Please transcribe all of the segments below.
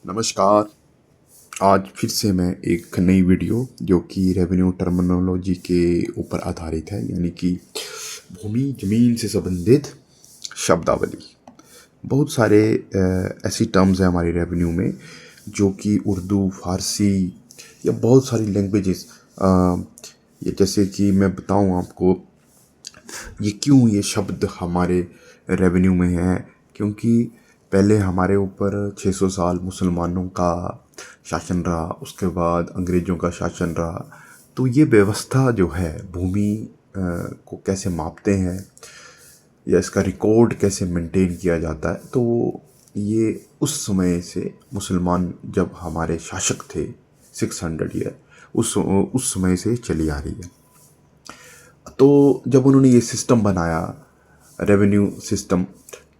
नमस्कार। आज फिर से मैं एक नई वीडियो जो कि रेवेन्यू टर्मिनोलॉजी के ऊपर आधारित है, यानी कि भूमि ज़मीन से संबंधित शब्दावली। बहुत सारे ऐसी टर्म्स हैं हमारी रेवेन्यू में जो कि उर्दू, फारसी या बहुत सारी लैंग्वेजेस, ये जैसे कि मैं बताऊं आपको ये क्यों ये शब्द हमारे रेवेन्यू में है। क्योंकि पहले हमारे ऊपर 600 साल मुसलमानों का शासन रहा, उसके बाद अंग्रेज़ों का शासन रहा। तो ये व्यवस्था जो है भूमि को कैसे मापते हैं या इसका रिकॉर्ड कैसे मेंटेन किया जाता है, तो ये उस समय से मुसलमान जब हमारे शासक थे 600 ईयर उस समय से चली आ रही है। तो जब उन्होंने ये सिस्टम बनाया, रेवेन्यू सिस्टम,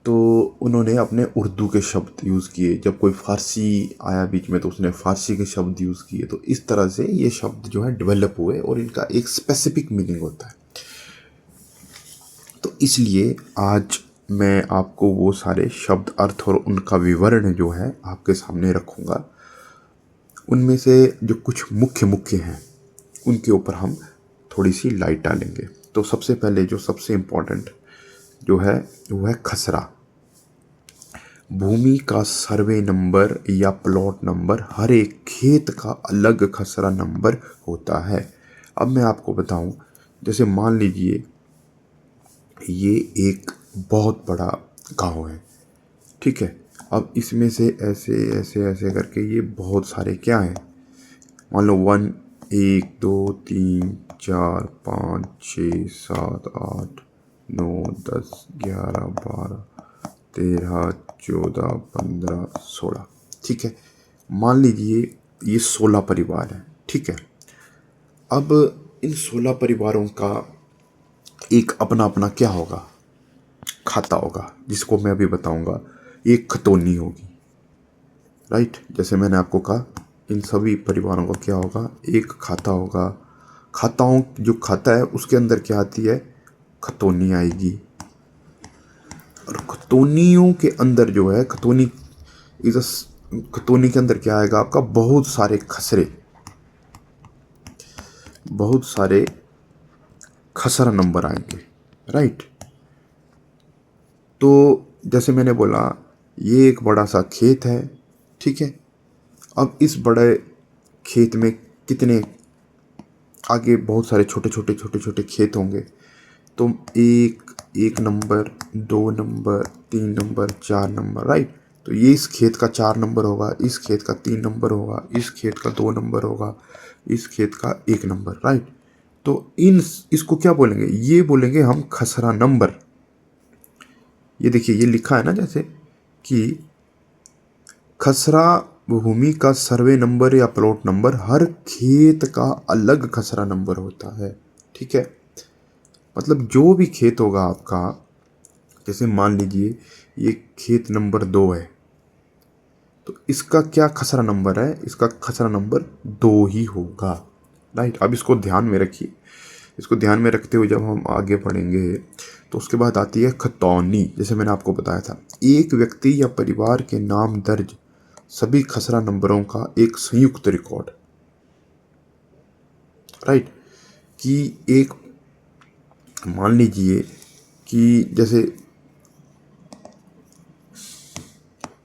तो उन्होंने अपने उर्दू के शब्द यूज़ किए। जब कोई फ़ारसी आया बीच में तो उसने फ़ारसी के शब्द यूज़ किए। तो इस तरह से ये शब्द जो है डेवलप हुए और इनका एक स्पेसिफिक मीनिंग होता है। तो इसलिए आज मैं आपको वो सारे शब्द, अर्थ और उनका विवरण जो है आपके सामने रखूँगा। उनमें से जो कुछ मुख्य मुख्य हैं उनके ऊपर हम थोड़ी सी लाइट डालेंगे। तो सबसे पहले जो सबसे इम्पोर्टेंट जो है वो है खसरा। भूमि का सर्वे नंबर या प्लॉट नंबर, हर एक खेत का अलग खसरा नंबर होता है। अब मैं आपको बताऊं, जैसे मान लीजिए ये एक बहुत बड़ा गांव है, ठीक है। अब इसमें से ऐसे ऐसे ऐसे करके ये बहुत सारे क्या हैं, मान लो 1 2 3 4 5 6 7 8 9 10 11 12 13 14 15 16, ठीक है। मान लीजिए ये 16 परिवार हैं, ठीक है। अब इन 16 परिवारों का एक अपना अपना क्या होगा, खाता होगा, जिसको मैं अभी बताऊंगा। एक खतौनी होगी, राइट। जैसे मैंने आपको कहा इन सभी परिवारों का क्या होगा, एक खाता होगा। खाताओं जो खाता है उसके अंदर क्या आती है, खतौनी आएगी। और खतौनियों के अंदर जो है खतौनी के अंदर क्या आएगा आपका, बहुत सारे खसरे, बहुत सारे खसरा नंबर आएंगे, राइट। तो जैसे मैंने बोला ये एक बड़ा सा खेत है, ठीक है। अब इस बड़े खेत में कितने आगे बहुत सारे छोटे छोटे छोटे छोटे खेत होंगे। तो एक number, 2 number, 3 number, 4 number, right. तो ये इस खेत का 4 नंबर होगा, इस खेत का 3 नंबर होगा, इस खेत का 2 नंबर होगा, इस खेत का 1 नंबर, राइट। तो इसको क्या बोलेंगे, ये बोलेंगे हम खसरा नंबर। ये देखिए ये लिखा है ना, जैसे कि खसरा भूमि का सर्वे नंबर या प्लॉट नंबर, हर खेत का अलग खसरा नंबर होता है, ठीक है। मतलब जो भी खेत होगा आपका, जैसे मान लीजिए ये खेत नंबर 2 है, तो इसका क्या खसरा नंबर है, इसका खसरा नंबर 2 ही होगा, राइट। अब इसको ध्यान में रखिए। इसको ध्यान में रखते हुए जब हम आगे पढ़ेंगे तो उसके बाद आती है खतौनी। जैसे मैंने आपको बताया था, एक व्यक्ति या परिवार के नाम दर्ज सभी खसरा नंबरों का एक संयुक्त रिकॉर्ड, राइट। कि एक मान लीजिए कि जैसे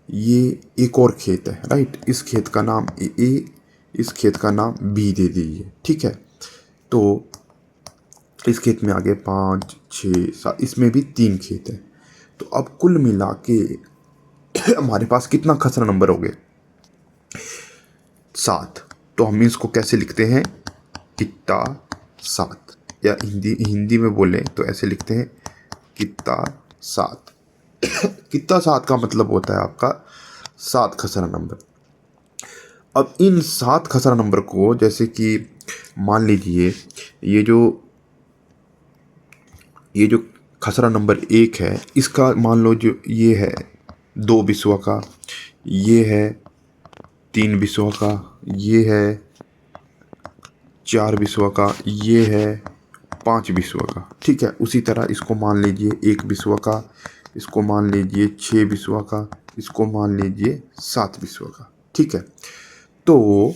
ये एक और खेत है, राइट। इस खेत का नाम ए, इस खेत का नाम बी दे दीजिए, ठीक है। तो इस खेत में आगे 5 6 7, इसमें भी 3 खेत हैं। तो अब कुल मिला के हमारे पास कितना खसरा नंबर हो गए, 7। तो हम इसको कैसे लिखते हैं, कित्ता 7, या हिंदी में बोले तो ऐसे लिखते हैं कित्ता 7। कित्ता 7 का मतलब होता है आपका 7 खसरा नंबर। अब इन 7 खसरा नंबर को, जैसे कि मान लीजिए ये जो खसरा नंबर 1 है, इसका मान लो जो ये है 2 बिस्वा का, ये है 3 बिस्वा का, ये है 4 बिस्वा का, ये है 5 बिस्वा का, ठीक है। उसी तरह इसको मान लीजिए 1 बिस्वा का, इसको मान लीजिए 6 बिस्वा का, इसको मान लीजिए 7 बिस्वा का, ठीक है, तो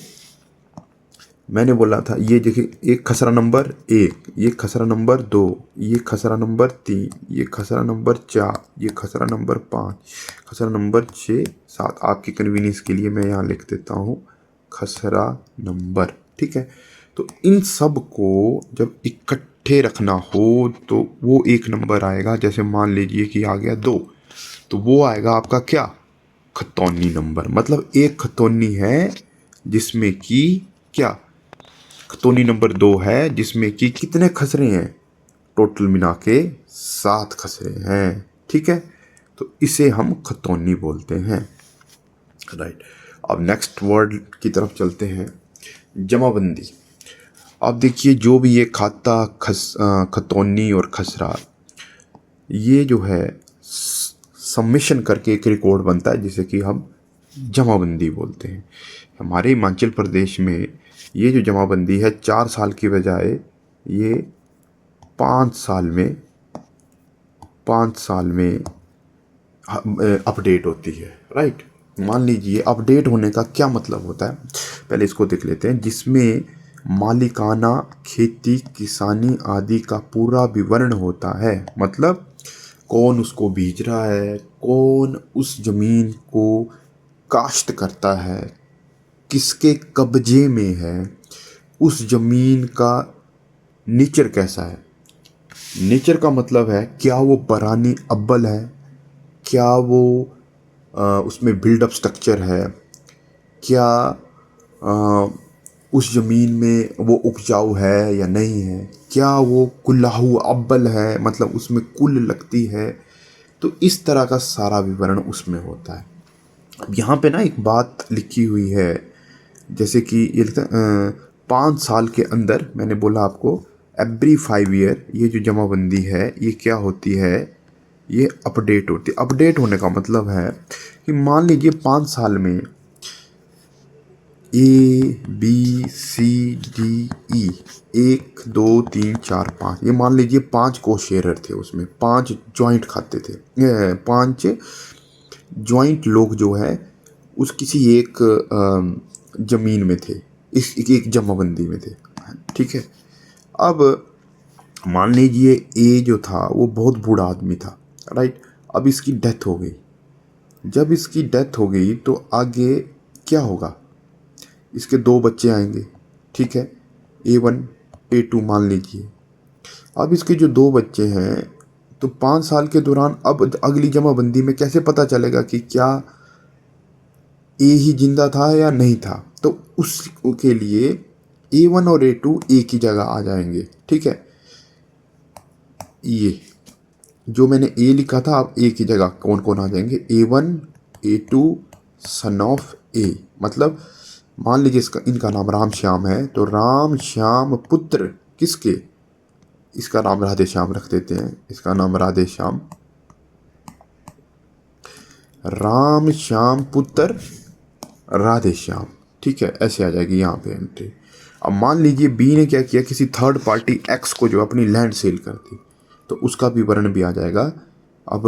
मैंने बोला था ये देखिए, एक खसरा नंबर 1, ये खसरा नंबर 2, ये खसरा नंबर 3, ये खसरा नंबर 4, ये खसरा नंबर 5, खसरा नंबर 6, 7। आपकी कन्वीनियंस के लिए मैं यहाँ लिख देता हूँ खसरा नंबर। ठीक है, तो इन सब को जब इकट्ठे रखना हो तो वो एक नंबर आएगा। जैसे मान लीजिए कि आ गया 2, तो वो आएगा आपका क्या, खतौनी नंबर। मतलब एक खतौनी है जिसमें कि क्या, खतौनी नंबर 2 है जिसमें कि कितने खसरे हैं, टोटल मिला के 7 खसरे हैं। ठीक है, तो इसे हम खतौनी बोलते हैं। राइट, अब नेक्स्ट वर्ड की तरफ चलते हैं, जमाबंदी। अब देखिए, जो भी ये खाता, खतौनी और खसरा, ये जो है सम्मिशन करके एक रिकॉर्ड बनता है जिसे कि हम जमाबंदी बोलते हैं। हमारे हिमाचल प्रदेश में ये जो जमाबंदी है 4 साल की बजाय ये 5 साल में अपडेट होती है। राइट, मान लीजिए अपडेट होने का क्या मतलब होता है, पहले इसको देख लेते हैं। जिसमें मालिकाना खेती, किसानी आदि का पूरा विवरण होता है। मतलब कौन उसको बीज रहा है, कौन उस जमीन को काश्त करता है, किसके कब्जे में है, उस जमीन का नेचर कैसा है। नेचर का मतलब है क्या वो बरानी अव्वल है, क्या वो उसमें बिल्डअप स्ट्रक्चर है, क्या उस ज़मीन में वो उपजाऊ है या नहीं है, क्या वो कुल्लाहू अव्वल है, मतलब उसमें कुल लगती है। तो इस तरह का सारा विवरण उसमें होता है। अब यहाँ पे ना एक बात लिखी हुई है, जैसे कि ये लिखता है 5 साल के अंदर, मैंने बोला आपको एवरी 5 ईयर ये जो जमाबंदी है ये क्या होती है, ये अपडेट होती है। अपडेट होने का मतलब है कि मान लीजिए 5 साल में ABCDE 1 2 3 4 5, ये मान लीजिए 5 को शेयरर थे, उसमें 5 जॉइंट खाते थे, 5 जॉइंट लोग जो है उस किसी एक ज़मीन में थे, इस एक जमाबंदी में थे। ठीक है, अब मान लीजिए ए जो था वो बहुत बूढ़ा आदमी था। राइट, अब इसकी डेथ हो गई। जब इसकी डेथ हो गई तो आगे क्या होगा, इसके 2 बच्चे आएंगे। ठीक है, A1 A2 मान लीजिए। अब इसके जो 2 बच्चे हैं, तो 5 साल के दौरान अब अगली जमाबंदी में कैसे पता चलेगा कि क्या ए ही जिंदा था या नहीं था। तो उसके लिए A1 और A2 एक ही जगह आ जाएंगे। ठीक है, ये जो मैंने ए लिखा था, अब एक ही जगह कौन कौन आ जाएंगे, A1 A2 सन ऑफ ए। मतलब मान लीजिए इनका नाम राम श्याम है, तो राम श्याम पुत्र किसके, इसका नाम राधे श्याम रख देते हैं, इसका नाम राधे श्याम, राम श्याम पुत्र राधे श्याम। ठीक है, ऐसे आ जाएगी यहाँ पे एंट्री। अब मान लीजिए बी ने क्या किया, किसी थर्ड पार्टी एक्स को जो अपनी लैंड सेल कर दी, तो उसका विवरण भी आ जाएगा। अब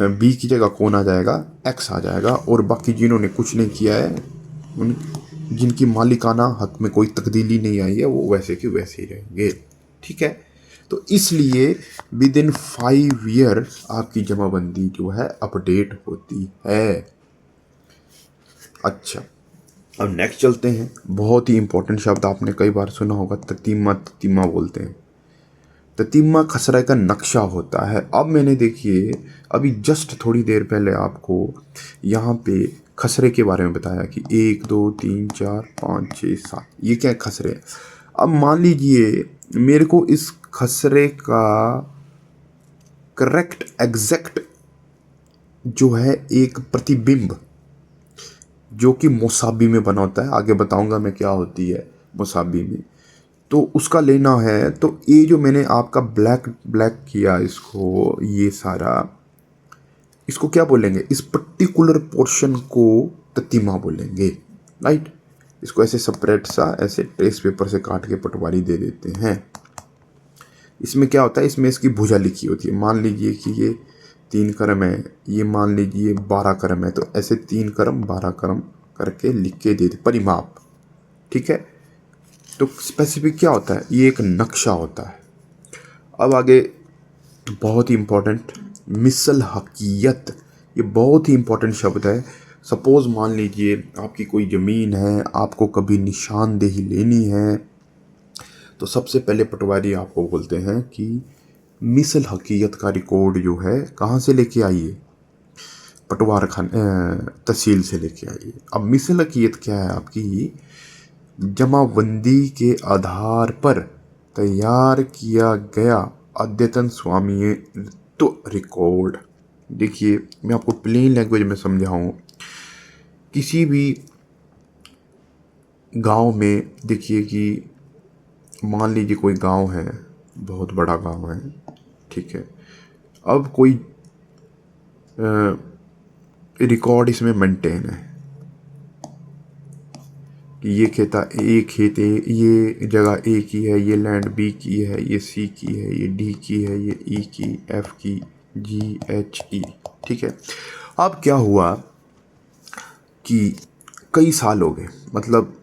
बी की जगह कौन आ जाएगा, एक्स आ जाएगा, और बाकी जिन्होंने कुछ नहीं किया है, उन जिनकी मालिकाना हक में कोई तब्दीली नहीं आई है, वो वैसे के वैसे ही रहेंगे। ठीक है, तो इसलिए विद इन 5 ईयर आपकी जमाबंदी जो है अपडेट होती है। अच्छा, अब नेक्स्ट चलते हैं। बहुत ही इंपॉर्टेंट शब्द आपने कई बार सुना होगा, ततीमा। ततीमा बोलते हैं। ततीमा खसरा का नक्शा होता है। अब मैंने देखिए अभी जस्ट थोड़ी देर पहले आपको यहाँ पे खसरे के बारे में बताया कि 1 2 3 4 5 6 7 ये क्या खसरे हैं। अब मान लीजिए मेरे को इस खसरे का करेक्ट एग्जैक्ट जो है एक प्रतिबिंब जो कि मोसाबी में बना होता है, आगे बताऊंगा मैं क्या होती है मोसाबी में, तो उसका लेना है। तो ये जो मैंने आपका ब्लैक किया इसको, ये सारा, इसको क्या बोलेंगे, इस पर्टिकुलर पोर्शन को ततीमा बोलेंगे। राइट, इसको ऐसे सेपरेट सा ऐसे ट्रेस पेपर से काट के पटवारी दे देते हैं। इसमें क्या होता है, इसमें इसकी भुजा लिखी होती है। मान लीजिए कि ये 3 क्रम है, ये मान लीजिए 12 क्रम है, तो ऐसे 3 क्रम 12 क्रम करके लिख के दे दे, परिमाप, ठीक है। तो स्पेसिफिक क्या होता है, ये एक नक्शा होता है। अब आगे बहुत ही इम्पोर्टेंट, मिसल हकीयत, ये बहुत ही इम्पोर्टेंट शब्द है। सपोज़ मान लीजिए आपकी कोई ज़मीन है, आपको कभी निशानदेही लेनी है, तो सबसे पहले पटवारी आपको बोलते हैं कि मिसल हकीयत का रिकॉर्ड जो है कहाँ से लेके आइए, पटवार तहसील से लेके आइए। अब मिसल हकीयत क्या है आपकी, जमाबंदी के आधार पर तैयार किया गया अद्यतन स्वामित्व रिकॉर्ड। देखिए मैं आपको प्लेन लैंग्वेज में समझाऊँ, किसी भी गांव में देखिए कि मान लीजिए कोई गांव है, बहुत बड़ा गांव है, ठीक है। अब कोई रिकॉर्ड इसमें मेंटेन है कि ये खेत ए, ये जगह ए की है, ये लैंड बी की है, ये सी की है, ये डी की है, ये ई की, एफ की, जी एच ई, ठीक है। अब क्या हुआ कि कई साल हो गए, मतलब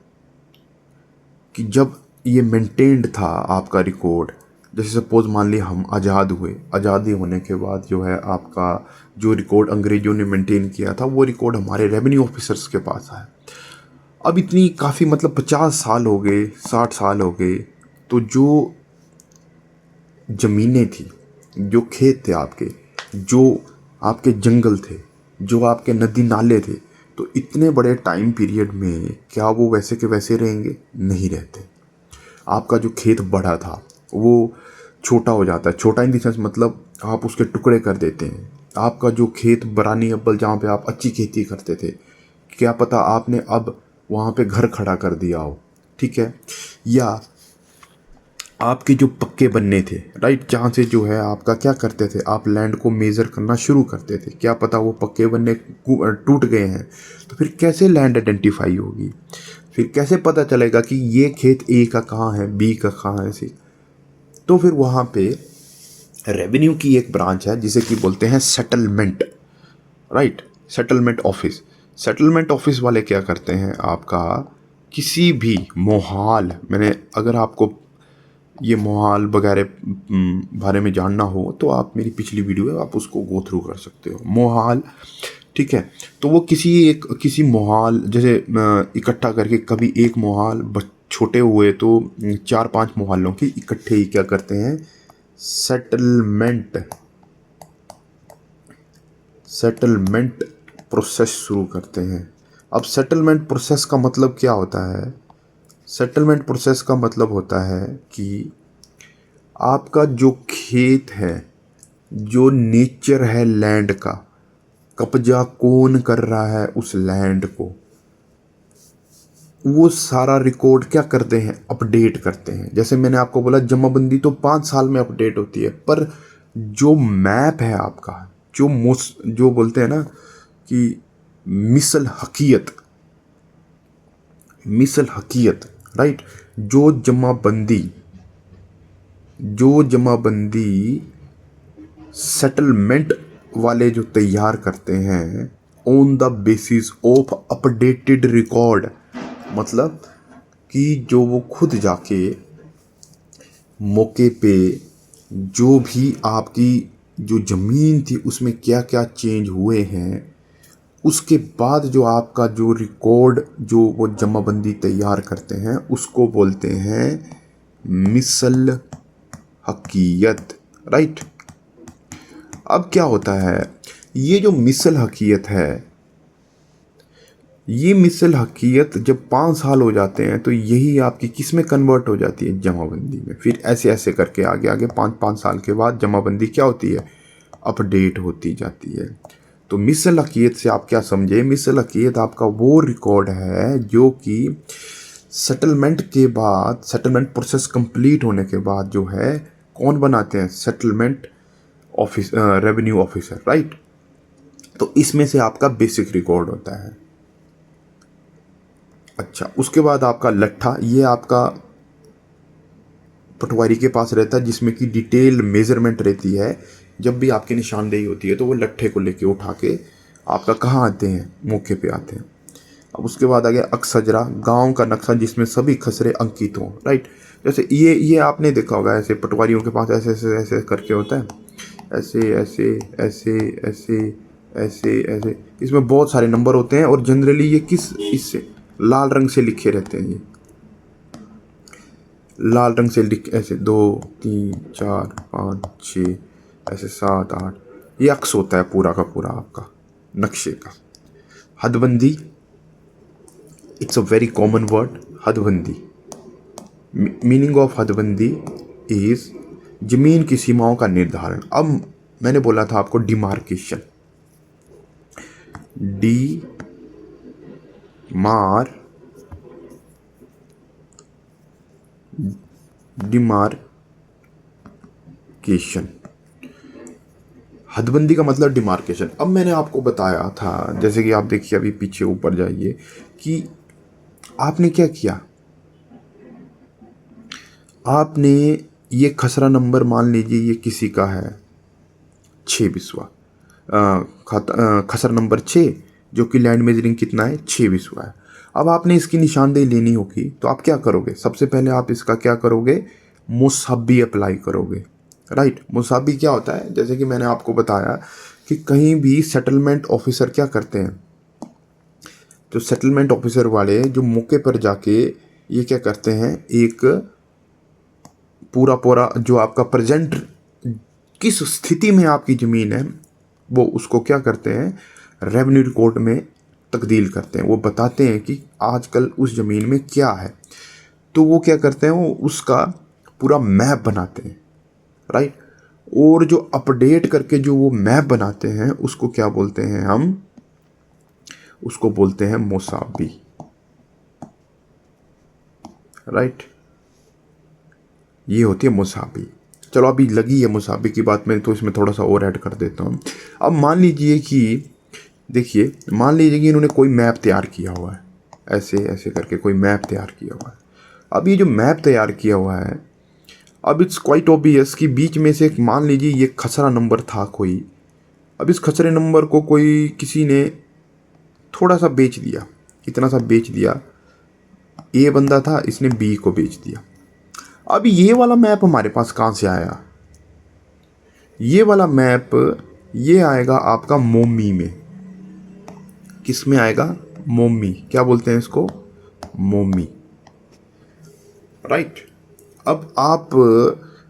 कि जब ये मेंटेन्ड था आपका रिकॉर्ड, जैसे सपोज मान ली हम आज़ाद हुए, आज़ादी होने के बाद जो है आपका जो रिकॉर्ड अंग्रेज़ों ने मेंटेन किया था वो रिकॉर्ड हमारे रेवेन्यू ऑफिसर्स के पास आया। अब इतनी काफ़ी मतलब 50 साल हो गए, 60 साल हो गए, तो जो ज़मीनें थी, जो खेत थे आपके, जो आपके जंगल थे, जो आपके नदी नाले थे, तो इतने बड़े टाइम पीरियड में क्या वो वैसे के वैसे रहेंगे? नहीं रहते। आपका जो खेत बड़ा था वो छोटा हो जाता है, छोटा इन द सेंस मतलब आप उसके टुकड़े कर देते हैं। आपका जो खेत बरानी अव्वल जहाँ पे आप अच्छी खेती करते थे, क्या पता आपने अब वहाँ पे घर खड़ा कर दिया हो, ठीक है। या आपके जो पक्के बनने थे, राइट, जहाँ से जो है आपका क्या करते थे, आप लैंड को मेज़र करना शुरू करते थे, क्या पता वो पक्के बनने टूट गए हैं, तो फिर कैसे लैंड आइडेंटिफाई होगी, फिर कैसे पता चलेगा कि ये खेत ए का कहाँ है, बी का कहाँ है, सी। तो फिर वहाँ पे रेवेन्यू की एक ब्रांच है जिसे कि बोलते हैं settlement, right, settlement office. Settlement office वाले क्या करते हैं, आपका किसी भी मोहाल, मैंने अगर आपको ये मोहाल वगैरह बारे में जानना हो तो आप मेरी पिछली वीडियो है, आप उसको गो थ्रू कर सकते हो। मोहाल, ठीक है। तो वो किसी मोहाल जैसे इकट्ठा करके, कभी एक मोहाल छोटे हुए तो 4-5 मोहल्लों की इकट्ठे ही क्या करते हैं, सेटलमेंट प्रोसेस शुरू करते हैं। अब सेटलमेंट प्रोसेस का मतलब क्या होता है, सेटलमेंट प्रोसेस का मतलब होता है कि आपका जो खेत है, जो नेचर है लैंड का, कब्जा कौन कर रहा है उस लैंड को, वो सारा रिकॉर्ड क्या करते हैं, अपडेट करते हैं। जैसे मैंने आपको बोला जमाबंदी तो 5 साल में अपडेट होती है, पर जो मैप है आपका, जो बोलते हैं ना कि मिसल हकीयत, राइट, जो जमाबंदी सेटलमेंट वाले जो तैयार करते हैं on the basis of updated record, मतलब कि जो वो खुद जाके मौके पे जो भी आपकी जो ज़मीन थी उसमें क्या क्या चेंज हुए हैं, उसके बाद जो आपका जो रिकॉर्ड जो वो जमाबंदी तैयार करते हैं उसको बोलते हैं मिसल हकीयत, राइट। अब क्या होता है, ये जो मिसल हकीयत है, ये मिसल हकीयत जब 5 साल हो जाते हैं तो यही आपकी किस में कन्वर्ट हो जाती है, जमाबंदी में। फिर ऐसे ऐसे करके आगे 5-5 साल के बाद जमाबंदी क्या होती है, अपडेट होती जाती है। तो मिसल हकीयत से आप क्या समझे, मिसल हकीयत आपका वो रिकॉर्ड है जो कि सेटलमेंट के बाद, सेटलमेंट प्रोसेस कंप्लीट होने के बाद जो है कौन बनाते हैं, settlement office, revenue officer, right. तो इसमें से आपका बेसिक रिकॉर्ड होता है। अच्छा, उसके बाद आपका लट्ठा, ये आपका पटवारी के पास रहता है जिसमें कि डिटेल मेजरमेंट रहती है। जब भी आपकी निशानदेही होती है तो वो लट्ठे को लेके उठा के आपका कहाँ आते हैं, मौके पे आते हैं। अब उसके बाद आ गया अक्सजरा, गांव का नक्शा जिसमें सभी खसरे अंकित हों, राइट। जैसे ये आपने देखा होगा, ऐसे पटवारियों के पास ऐसे ऐसे ऐसे करके होता है, ऐसे ऐसे ऐसे ऐसे ऐसे ऐसे, इसमें बहुत सारे नंबर होते हैं और जनरली ये किस इससे लाल रंग से लिखे रहते हैं, ये लाल रंग से लिख, ऐसे 2 3 4 5 6 ऐसे 7 8, ये अक्स होता है पूरा का पूरा आपका नक्शे का। हदबंदी, it's a very common word, हदबंदी। मीनिंग ऑफ हदबंदी इज जमीन की सीमाओं का निर्धारण। अब मैंने बोला था आपको डिमार्केशन, डिमार्केशन, हदबंदी का मतलब डिमार्केशन। अब मैंने आपको बताया था, जैसे कि आप देखिए अभी पीछे ऊपर जाइए, कि आपने क्या किया, आपने ये खसरा नंबर मान लीजिए ये किसी का है 6 बिस्वा, खसरा नंबर 6 जो कि लैंड मेजरिंग कितना है 6 बिस्वा है। अब आपने इसकी निशानदेही लेनी होगी तो आप क्या करोगे, सबसे पहले आप इसका क्या करोगे, मुसाबी अप्लाई करोगे, राइट। मुसाबी क्या होता है, जैसे कि मैंने आपको बताया कि कहीं भी सेटलमेंट ऑफिसर क्या करते हैं, जो सेटलमेंट ऑफिसर वाले जो मौके पर जाके ये क्या करते हैं, एक पूरा पूरा जो आपका प्रेजेंट किस स्थिति में आपकी ज़मीन है वो उसको क्या करते हैं, रेवेन्यू रिकॉर्ड में तब्दील करते हैं। वो बताते हैं कि आजकल उस ज़मीन में क्या है, तो वो क्या करते हैं, वो उसका पूरा मैप बनाते हैं, राइट। और जो अपडेट करके जो वो मैप बनाते हैं उसको क्या बोलते हैं, हम उसको बोलते हैं मुसाबी, राइट। ये होती है मुसाबी। चलो अभी लगी है मुसाबी की बात में, तो इसमें थोड़ा सा और ऐड कर देता हूँ। अब मान लीजिए कि देखिए, मान लीजिए कि इन्होंने कोई मैप तैयार किया हुआ है, ऐसे ऐसे करके कोई मैप तैयार किया हुआ है। अब ये जो मैप तैयार किया हुआ है, अब इट्स क्वाइट ऑब्वियस कि बीच में से मान लीजिए ये खसरा नंबर था कोई, अब इस खसरे नंबर को कोई किसी ने थोड़ा सा बेच दिया, कितना सा बेच दिया, ए बंदा था इसने बी को बेच दिया। अब ये वाला मैप हमारे पास कहाँ से आया, ये वाला मैप ये आएगा आपका मोमी में। किस में आएगा, मोमी, क्या बोलते हैं इसको, मोमी, राइट। अब आप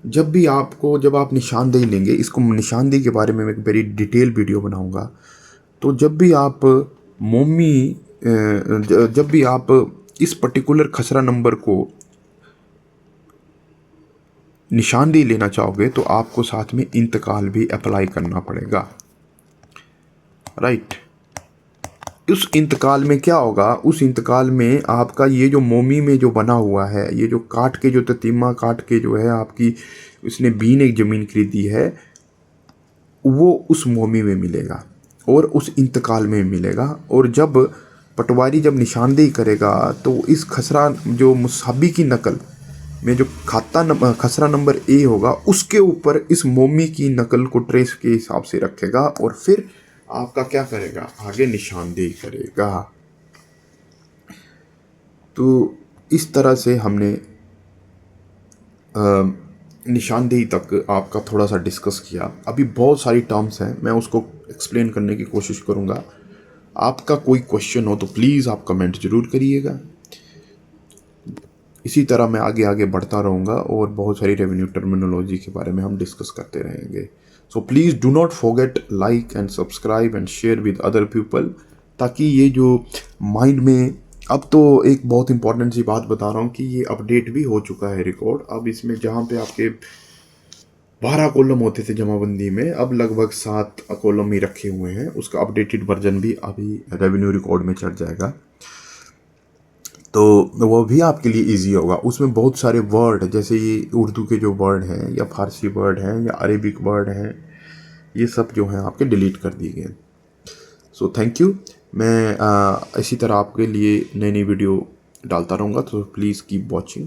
जब आप निशानदेही लेंगे, इसको निशानदेही के बारे में मैं एक वेरी डिटेल वीडियो बनाऊंगा, तो जब भी आप मोमी जब भी आप इस पर्टिकुलर खसरा नंबर को निशानदेही लेना चाहोगे तो आपको साथ में इंतकाल भी अप्लाई करना पड़ेगा, राइट। उस इंतकाल में क्या होगा, उस इंतकाल में आपका ये जो मोमी में जो बना हुआ है, ये जो काट के जो ततीमा काट के जो है आपकी उसने बीन एक ज़मीन खरीदी है, वो उस मोमी में मिलेगा और उस इंतकाल में मिलेगा। और जब पटवारी जब निशानदेही करेगा तो इस खसरा जो मुसाबी की नकल में जो खसरा नंबर ए होगा उसके ऊपर इस मोमी की नकल को ट्रेस के हिसाब से रखेगा और फिर आपका क्या करेगा, आगे निशानदेही करेगा। तो इस तरह से हमने निशानदेही तक आपका थोड़ा सा डिस्कस किया। अभी बहुत सारी टर्म्स हैं, मैं उसको एक्सप्लेन करने की कोशिश करूँगा। आपका कोई क्वेश्चन हो तो प्लीज़ आप कमेंट ज़रूर करिएगा। इसी तरह मैं आगे आगे बढ़ता रहूँगा और बहुत सारी रेवेन्यू टर्मिनोलॉजी के बारे में हम डिस्कस करते रहेंगे। So please do not forget like and subscribe and share with other people, ताकि ये जो माइंड में, अब तो एक बहुत इंपॉर्टेंट सी बात बता रहा हूँ कि ये अपडेट भी हो चुका है रिकॉर्ड। अब इसमें जहाँ पे आपके 12 कॉलम होते थे जमाबंदी में, अब लगभग 7 कॉलम ही रखे हुए हैं। उसका अपडेटेड वर्जन भी अभी रेवेन्यू रिकॉर्ड में चढ़ जाएगा, तो वो भी आपके लिए इजी होगा। उसमें बहुत सारे वर्ड, जैसे ये उर्दू के जो वर्ड हैं या फारसी वर्ड हैं या अरेबिक वर्ड हैं, ये सब जो हैं आपके डिलीट कर दिए गए। So thank you. मैं इसी तरह आपके लिए नई नई वीडियो डालता रहूँगा, तो प्लीज़ कीप वॉचिंग।